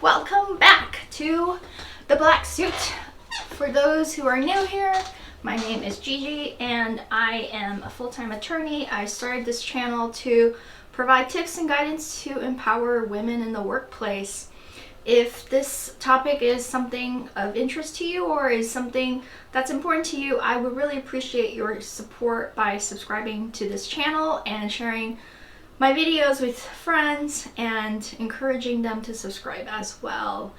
welcome back to the Black Suit. For those who are new here, my name is GeGe and I am a full-time attorney. I started this channel to provide tips and guidance to empower women in the workplace. If this topic is something of interest to you or is something that's important to you, I would really appreciate your support by subscribing to this channel and sharing my videos with friends and encouraging them to subscribe as well.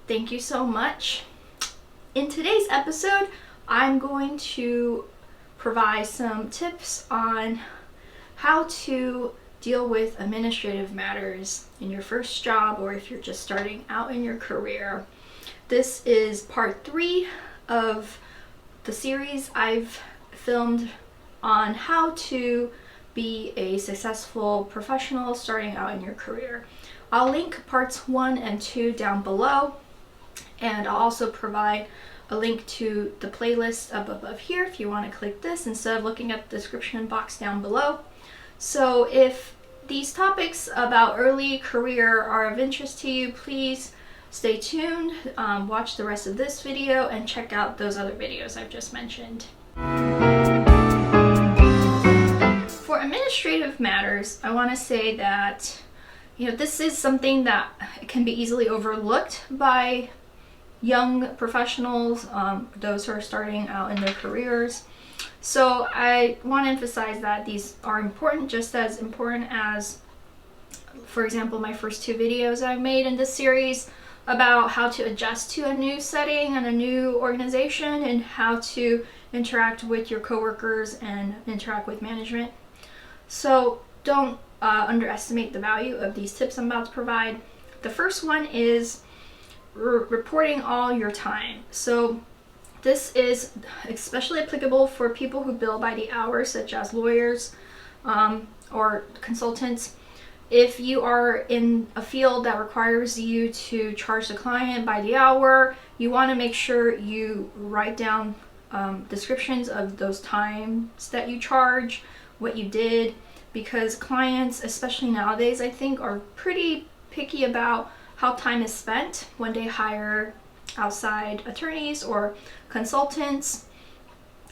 Thank you so much. In today's episode, I'm going to provide some tips on how to deal with administrative matters in your first job or if you're just starting out in your career. This is part 3 of the series I've filmed on how to be a successful professional starting out in your career. I'll link parts 1 and 2 down below, and I'll also provide a link to the playlist up above here if you want to click this instead of looking at the description box down below. So if these topics about early career are of interest to you, please stay tuned, watch the rest of this video, and check out those other videos I've just mentioned. For administrative matters, I want to say that this is something that can be easily overlooked by young professionals, those who are starting out in their careers. So I want to emphasize that these are important, just as important as, for example, my first 2 videos I've made in this series about how to adjust to a new setting and a new organization and how to interact with your coworkers and interact with management. So don't underestimate the value of these tips I'm about to provide. The first one is reporting all your time. So this is especially applicable for people who bill by the hour, such as lawyers or consultants. If you are in a field that requires you to charge the client by the hour, you want to make sure you write down descriptions of those times that you charge, what you did, because clients, especially nowadays, I think, are pretty picky about how time is spent when they hire outside attorneys or consultants,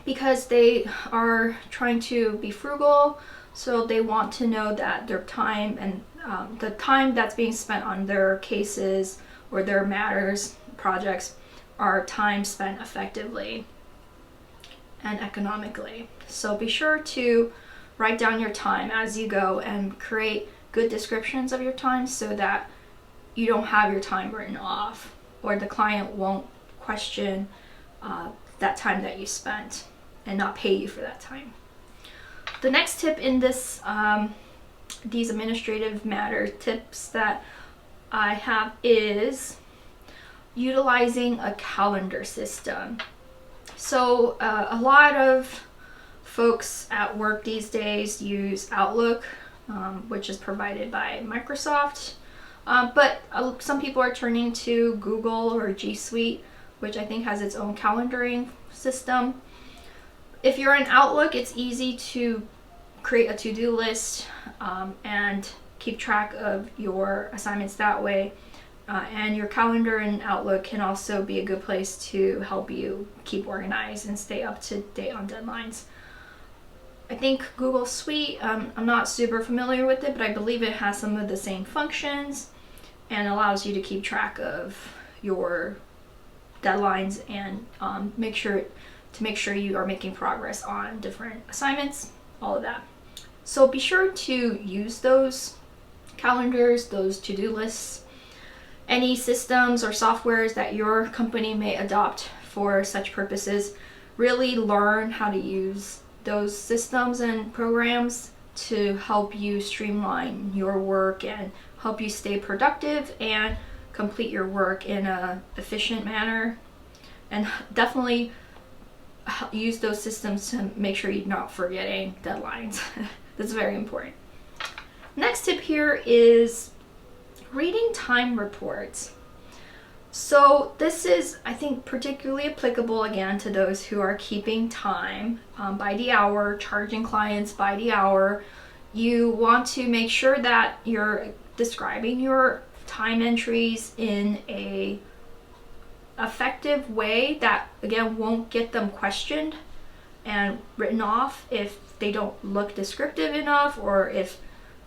because they are trying to be frugal. So they want to know that their time and the time that's being spent on their cases or their matters, projects, are time spent effectively and economically. So be sure to write down your time as you go and create good descriptions of your time so that you don't have your time written off or the client won't question that time that you spent and not pay you for that time. The next tip in this these administrative matter tips that I have is utilizing a calendar system. So a lot of folks at work these days use Outlook, which is provided by Microsoft, but some people are turning to Google or G Suite, which I think has its own calendaring system. If you're in Outlook, it's easy to create a to-do list and keep track of your assignments that way. And your calendar in Outlook can also be a good place to help you keep organized and stay up to date on deadlines. I think Google Suite, I'm not super familiar with it, but I believe it has some of the same functions and allows you to keep track of your deadlines and make sure you are making progress on different assignments, all of that. So be sure to use those calendars, those to-do lists, any systems or softwares that your company may adopt for such purposes. Really learn how to use those systems and programs to help you streamline your work and help you stay productive and complete your work in an efficient manner. And definitely use those systems to make sure you're not forgetting deadlines. That's very important. Next tip here is reading time reports. So this is, I think, particularly applicable again to those who are keeping time by the hour, charging clients by the hour. You want to make sure that you're describing your time entries in a effective way that, again, won't get them questioned and written off if they don't look descriptive enough, or if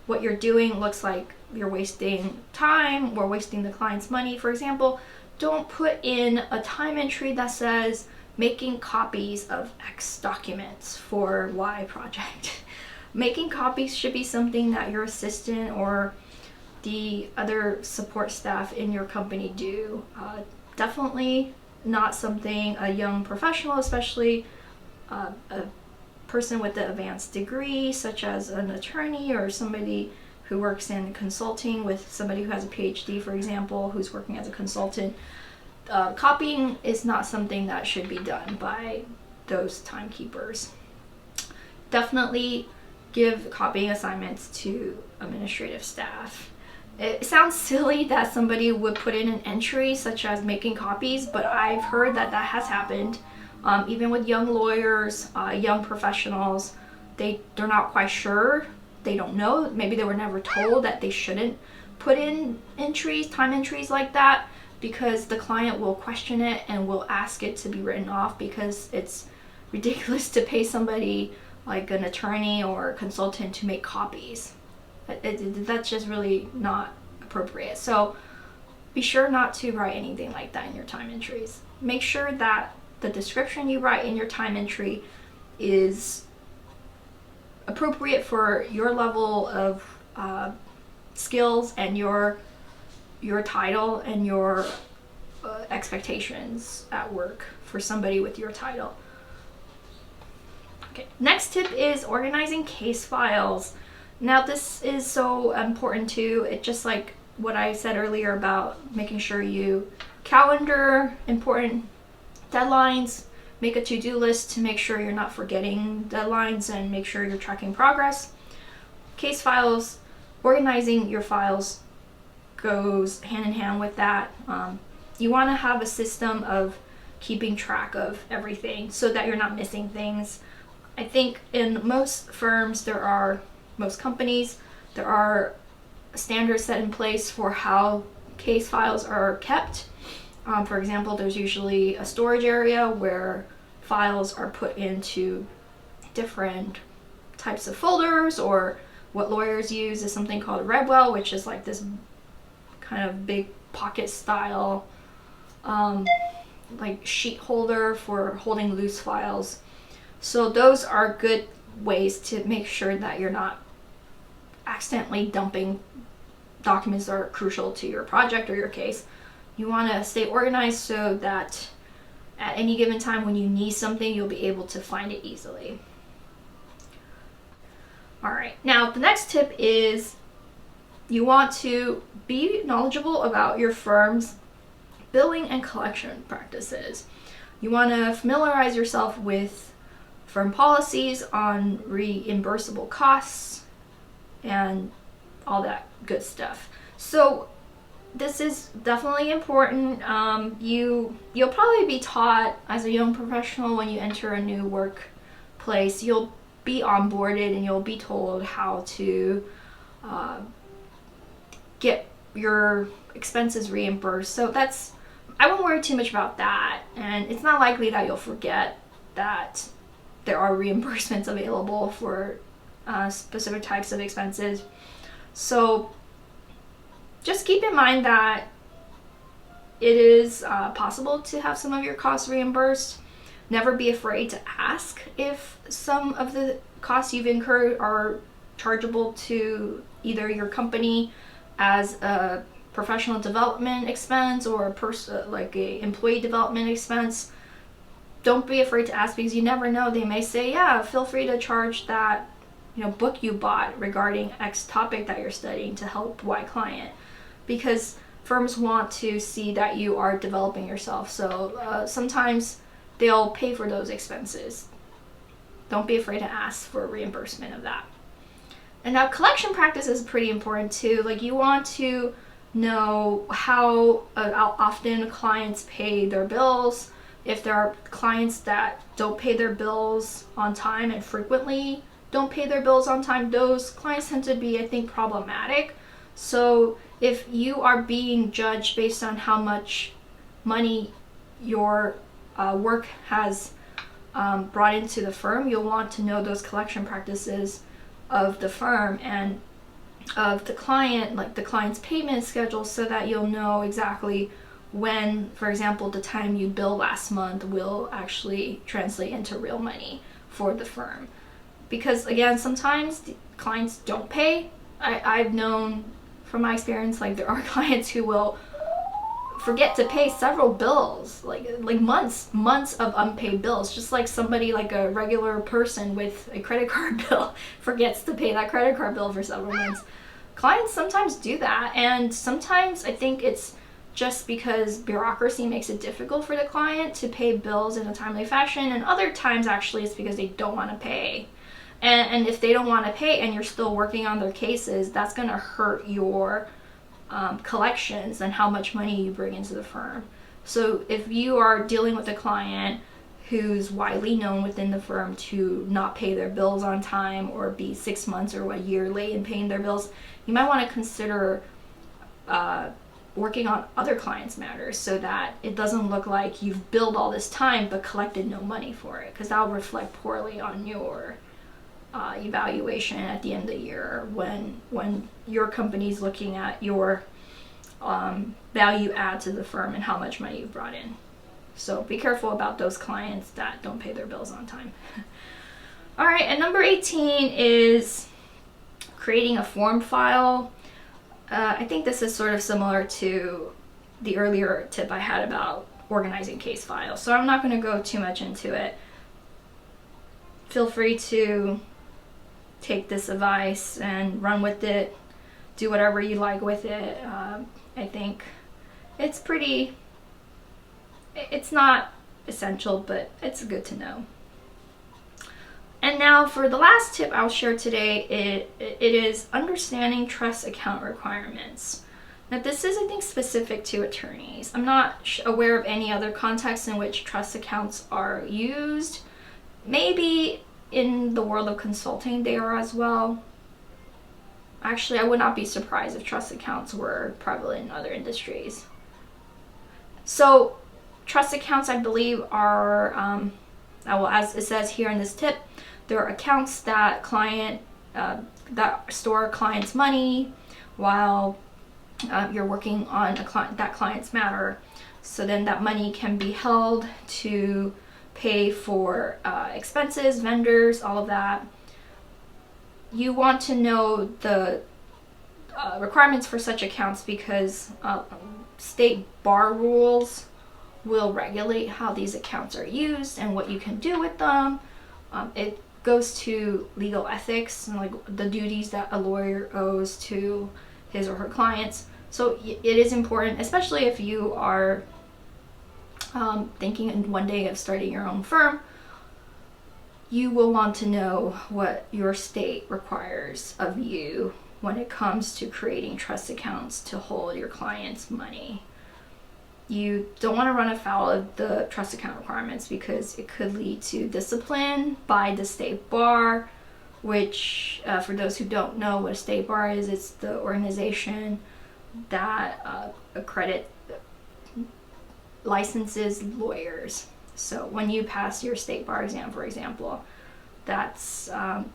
what you're doing looks like you're wasting time or wasting the client's money. For example, don't put in a time entry that says making copies of X documents for Y project. Making copies should be something that your assistant or the other support staff in your company do. Definitely not something a young professional, especially a person with an advanced degree, such as an attorney or somebody who works in consulting with somebody who has a PhD, for example, who's working as a consultant. Copying is not something that should be done by those timekeepers. Definitely give copying assignments to administrative staff. It sounds silly that somebody would put in an entry such as making copies, but I've heard that that has happened. Even with young lawyers, young professionals, they're not quite sure. They don't know. Maybe they were never told that they shouldn't put in entries, time entries like that, because the client will question it and will ask it to be written off, because it's ridiculous to pay somebody like an attorney or a consultant to make copies. That's just really not appropriate. So be sure not to write anything like that in your time entries. Make sure that the description you write in your time entry is appropriate for your level of skills and your title and your expectations at work for somebody with your title. Okay, next tip is organizing case files. Now this is so important too. It just like what I said earlier about making sure you calendar important deadlines, make a to-do list to make sure you're not forgetting deadlines and make sure you're tracking progress. Case files, organizing your files goes hand in hand with that. You want to have a system of keeping track of everything so that you're not missing things. I think in most firms, most companies, there are standards set in place for how case files are kept. For example, there's usually a storage area where files are put into different types of folders, or what lawyers use is something called a Redwell, which is like this kind of big pocket style like sheet holder for holding loose files. So those are good ways to make sure that you're not accidentally dumping documents that are crucial to your project or your case. You want to stay organized so that at any given time when you need something, you'll be able to find it easily. All right, now the next tip is you want to be knowledgeable about your firm's billing and collection practices. You want to familiarize yourself with firm policies on reimbursable costs and all that good stuff. So this is definitely important. You'll probably be taught as a young professional when you enter a new workplace. You'll be onboarded and you'll be told how to get your expenses reimbursed. So I won't worry too much about that, and it's not likely that you'll forget that there are reimbursements available for specific types of expenses. So just keep in mind that it is possible to have some of your costs reimbursed. Never be afraid to ask if some of the costs you've incurred are chargeable to either your company as a professional development expense or like a employee development expense. Don't be afraid to ask, because you never know. They may say, yeah, feel free to charge that book you bought regarding X topic that you're studying to help Y client, because firms want to see that you are developing yourself. So sometimes they'll pay for those expenses. Don't be afraid to ask for reimbursement of that. And now collection practice is pretty important too. Like, you want to know how often clients pay their bills. If there are clients that don't pay their bills on time and frequently don't pay their bills on time, those clients tend to be, I think, problematic. So if you are being judged based on how much money your work has brought into the firm, you'll want to know those collection practices of the firm and of the client, like the client's payment schedule, so that you'll know exactly when, for example, the time you bill last month will actually translate into real money for the firm. Because again, sometimes the clients don't pay. I've known from my experience, like there are clients who will forget to pay several bills, like months of unpaid bills, just like somebody, like a regular person with a credit card bill forgets to pay that credit card bill for several months. Clients sometimes do that, and sometimes I think it's just because bureaucracy makes it difficult for the client to pay bills in a timely fashion, and other times actually it's because they don't want to pay. And if they don't want to pay and you're still working on their cases, that's going to hurt your collections and how much money you bring into the firm. So if you are dealing with a client who's widely known within the firm to not pay their bills on time or be 6 months or a year late in paying their bills, you might want to consider working on other clients' matters so that it doesn't look like you've billed all this time but collected no money for it, because that will reflect poorly on your evaluation at the end of the year when your company's looking at your value add to the firm and how much money you've brought in. So be careful about those clients that don't pay their bills on time. All right, and number 18 is creating a form file. I think this is sort of similar to the earlier tip I had about organizing case files, so I'm not going to go too much into it. Feel free to take this advice and run with it, do whatever you like with it. I think it's not essential, but it's good to know. And now for the last tip I'll share today, it is understanding trust account requirements. Now this is, I think, specific to attorneys. I'm not aware of any other context in which trust accounts are used. Maybe in the world of consulting they are as well. Actually, I would not be surprised if trust accounts were prevalent in other industries. So trust accounts, I believe, are, well, as it says here in this tip, there are accounts that that store clients' money while you're working on that client's matter. So then that money can be held to pay for expenses, vendors, all of that. You want to know the requirements for such accounts because state bar rules will regulate how these accounts are used and what you can do with them. It goes to legal ethics and like the duties that a lawyer owes to his or her clients. So it is important, especially if you are thinking one day of starting your own firm. You will want to know what your state requires of you when it comes to creating trust accounts to hold your clients' money. You don't want to run afoul of the trust account requirements because it could lead to discipline by the state bar, which for those who don't know what a state bar is, it's the organization that licenses lawyers. So when you pass your state bar exam, for example, that's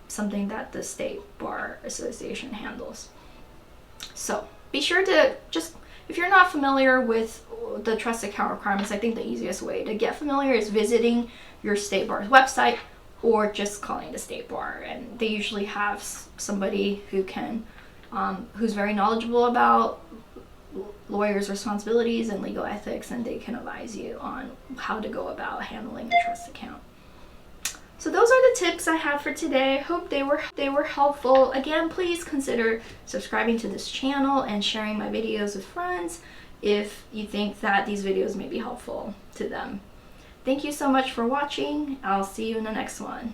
something that the State Bar Association handles. So be sure to if you're not familiar with the trust account requirements, I think the easiest way to get familiar is visiting your state bar's website or just calling the state bar. And they usually have somebody who who's very knowledgeable about lawyers' responsibilities and legal ethics, and they can advise you on how to go about handling a trust account. So those are the tips I have for today. Hope they were helpful. Again, please consider subscribing to this channel and sharing my videos with friends if you think that these videos may be helpful to them. Thank you so much for watching. I'll see you in the next one.